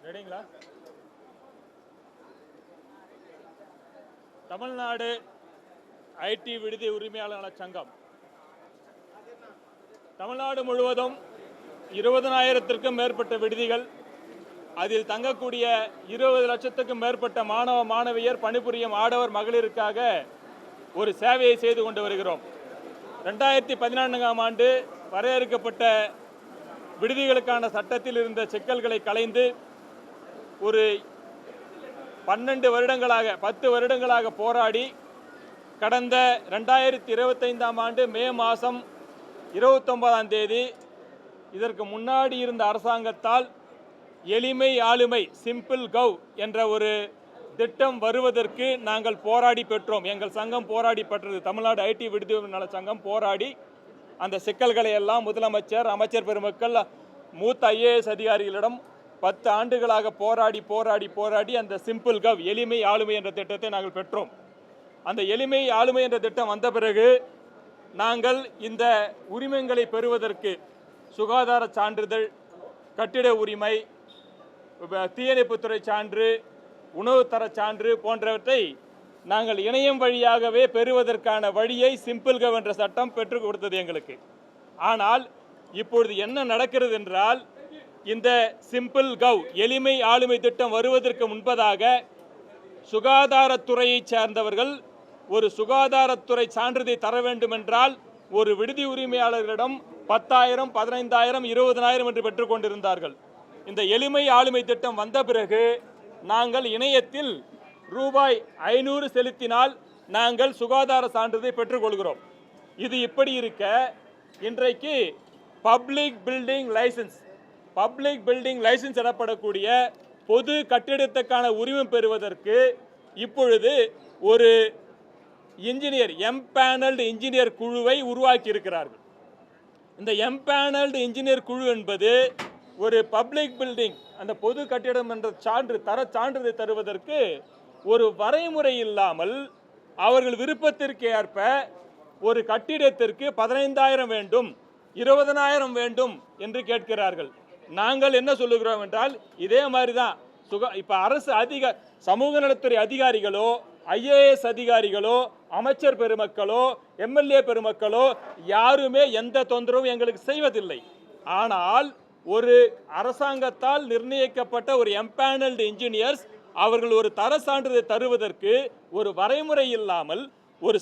ரெடிங்களா? Tamil Nadu ID விடுதி உரிமையாளர் நல சங்கம் தமிழ்நாடு முழுவதும் 20,000க்கும் மேற்பட்ட விடுதிகள், அதில் தங்கக்கூடிய 20 லட்சத்துக்கும் மேற்பட்ட மாணவ மாணவியர் பணிபுரியும் ஆடவர் மகளிருக்காக ஒரு சேவையை செய்து கொண்டு வருகிறோம். 2014ஆம் ஆண்டு வரையறுக்கப்பட்ட விடுதிகளுக்கான சட்டத்தில் இருந்த சிக்கல்களை களைந்து ஒரு 10 வருடங்களாக போராடி கடந்த 2025ஆம் ஆண்டு மே மாதம் 29ஆம் தேதி இதற்கு முன்னாடி இருந்த அரசாங்கத்தால் எளிமை ஆளுமை சிம்பிள் கவ் என்ற ஒரு திட்டம் வருவதற்கு நாங்கள் போராடி பெற்றோம். எங்கள் சங்கம் போராடி பெற்றது. தமிழ்நாடு ஐடி விடுதி நல சங்கம் போராடி அந்த சிக்கல்களை எல்லாம் முதலமைச்சர், அமைச்சர் பெருமக்கள், மூத்த IAS அதிகாரிகளிடம் 10 ஆண்டுகளாக போராடி அந்த சிம்பிள் கவ் எளிமை ஆளுமை என்ற திட்டத்தை நாங்கள் பெற்றோம். அந்த எளிமை ஆளுமை என்ற திட்டம் வந்த பிறகு நாங்கள் இந்த உரிமங்களை பெறுவதற்கு சுகாதார சான்றிதழ், கட்டிட உரிமை, தீயணைப்புத்துறை சான்று, உணவுத்தர சான்று போன்றவற்றை நாங்கள் இணையம் வழியாகவே பெறுவதற்கான வழியை சிம்பிள் கவ் என்ற சட்டம் பெற்றுக் கொடுத்தது எங்களுக்கு. ஆனால் இப்பொழுது என்ன நடக்கிறது என்றால், இந்த சிம்பிள் கவ் எளிமை ஆளுமை திட்டம் வருவதற்கு முன்பதாக சுகாதாரத்துறையை சேர்ந்தவர்கள் ஒரு சுகாதாரத்துறை சான்றிதழ் தர வேண்டும் என்றால் ஒரு விடுதி உரிமையாளர்களிடம் 10,000, 15,000, 20,000 என்று பெற்றுக் கொண்டிருந்தார்கள். இந்த எளிமை ஆளுமை திட்டம் வந்த பிறகு நாங்கள் இணையத்தில் ரூபாய் 500 செலுத்தினால் நாங்கள் சுகாதார சான்றிதழை பெற்றுக்கொள்கிறோம். இது இப்படி இருக்க, இன்றைக்கு பப்ளிக் பில்டிங் லைசன்ஸ் எனப்படக்கூடிய பொது கட்டிடத்துக்கான உரிமம் பெறுவதற்கு இப்பொழுது ஒரு எம்பேனல்டு இன்ஜினியர் குழுவை உருவாக்கி இருக்கிறார்கள். இந்த எம்பேனல்டு இன்ஜினியர் குழு என்பது ஒரு பப்ளிக் பில்டிங், அந்த பொது கட்டிடம் என்ற சான்றிதழ் தருவதற்கு ஒரு வரைமுறை இல்லாமல் அவர்கள் விருப்பத்திற்கு ஏற்ப ஒரு கட்டிடத்திற்கு 15,000 வேண்டும், 20,000 வேண்டும் என்று கேட்கிறார்கள். நாங்கள் என்ன சொல்லுகிறோம் என்றால், இதே மாதிரி தான் இப்போ அரசு சமூக நலத்துறை அதிகாரிகளோ, IAS அதிகாரிகளோ, அமைச்சர் பெருமக்களோ, MLA பெருமக்களோ யாருமே எந்த தொந்தரவும் எங்களுக்கு செய்வதில்லை. ஆனால் ஒரு அரசாங்கத்தால் நிர்ணயிக்கப்பட்ட ஒரு எம்பேனல்டு இன்ஜினியர்ஸ் அவர்கள் ஒரு தர சான்றிதழ் தருவதற்கு ஒரு வரைமுறை இல்லாமல் ஒரு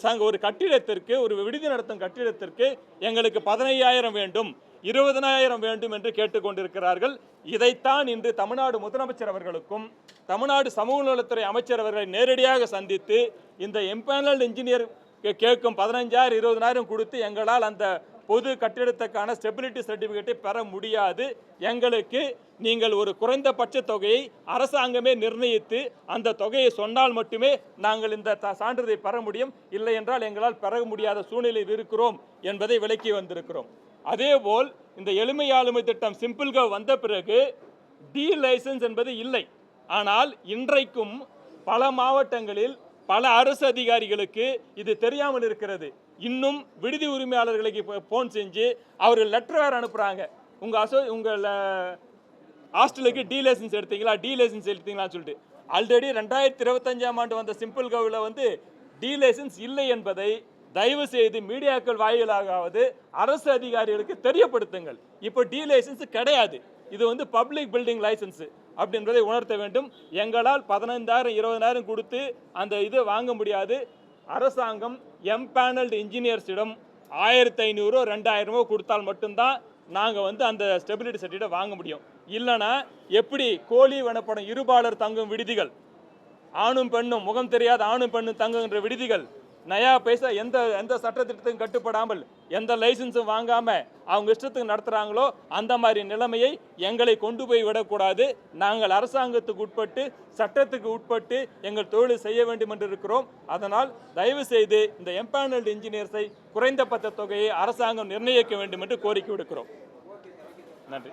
கட்டிடத்திற்கு, ஒரு விடுதி நடத்தும் கட்டிடத்திற்கு எங்களுக்கு 15,000 வேண்டும், 20,000 வேண்டும் என்று கேட்டுக்கொண்டிருக்கிறார்கள். இதைத்தான் இன்று தமிழ்நாடு முதலமைச்சர் அவர்களுக்கும் தமிழ்நாடு சமூக நலத்துறை அமைச்சர் அவர்களை நேரடியாக சந்தித்து இந்த எம்பேனல்டு இன்ஜினியர் கேட்கும் 15,000, 20,000 கொடுத்து எங்களால் அந்த பொது கட்டிடத்துக்கான ஸ்டெபிலிட்டி சர்டிஃபிகேட்டை பெற முடியாது, எங்களுக்கு நீங்கள் ஒரு குறைந்தபட்ச தொகையை அரசாங்கமே நிர்ணயித்து அந்த தொகையை சொன்னால் மட்டுமே நாங்கள் இந்த சான்றிதழை பெற முடியும், இல்லை என்றால் எங்களால் பெற முடியாத சூழ்நிலையில் இருக்கிறோம் என்பதை விளக்கி வந்திருக்கிறோம். அதேபோல் இந்த எளிமை ஆளுமை திட்டம் சிம்பிள் கவ் வந்த பிறகு டி லைசன்ஸ் என்பது இல்லை. ஆனால் இன்றைக்கும் பல மாவட்டங்களில் பல அரசு அதிகாரிகளுக்கு இது தெரியாமல் இருக்கிறது. இன்னும் விடுதி உரிமையாளர்களுக்கு ஃபோன் செஞ்சு அவர்கள் லெட்டர் வேறு அனுப்புகிறாங்க, உங்கள் ஹாஸ்டலுக்கு டி லைசன்ஸ் எடுத்தீங்களான்னு சொல்லிட்டு. ஆல்ரெடி 2025ஆம் ஆண்டு வந்த சிம்பிள் கவ்வில் டி லைசன்ஸ் இல்லை என்பதை தயவு செய்து மீடியாக்கள் வாயிலாகாவது அரசு அதிகாரிகளுக்கு தெரியப்படுத்துங்கள். இப்போ டி லைசன்ஸ் கிடையாது, இது பப்ளிக் பில்டிங் லைசன்ஸ் அப்படின்றதை உணர்த்த வேண்டும். எங்களால் 15,000, 20,000 கொடுத்து அந்த இது வாங்க முடியாது. அரசாங்கம் எம்பேனல்டு இன்ஜினியர்ஸிடம் 1,500, 2,000 கொடுத்தால் மட்டும்தான் நாங்கள் அந்த ஸ்டெபிலிட்டி சர்டிஃபிகேட்டை வாங்க முடியும். இல்லைனா எப்படி கோழி வனப்படம் இருபாலர் தங்கும் விடுதிகள், ஆணும் பெண்ணும் முகம் தெரியாத ஆணும் பெண்ணும் தங்குகின்ற விடுதிகள், நயா பைசா எந்த சட்டத்திட்டத்துக்கும் கட்டுப்படாமல் எந்த லைசன்ஸும் வாங்காமல் அவங்க இஷ்டத்துக்கு நடத்துகிறாங்களோ அந்த மாதிரி நிலைமையை எங்களை கொண்டு போய் விடக்கூடாது. நாங்கள் அரசாங்கத்துக்கு உட்பட்டு, சட்டத்துக்கு உட்பட்டு எங்கள் தொழிலை செய்ய வேண்டும் என்று இருக்கிறோம். அதனால் தயவு செய்து இந்த எம்பேனல்டு இன்ஜினியர்ஸை குறைந்தபட்ச தொகையை அரசாங்கம் நிர்ணயிக்க வேண்டும் என்று கோரிக்கை விடுக்கிறோம். நன்றி.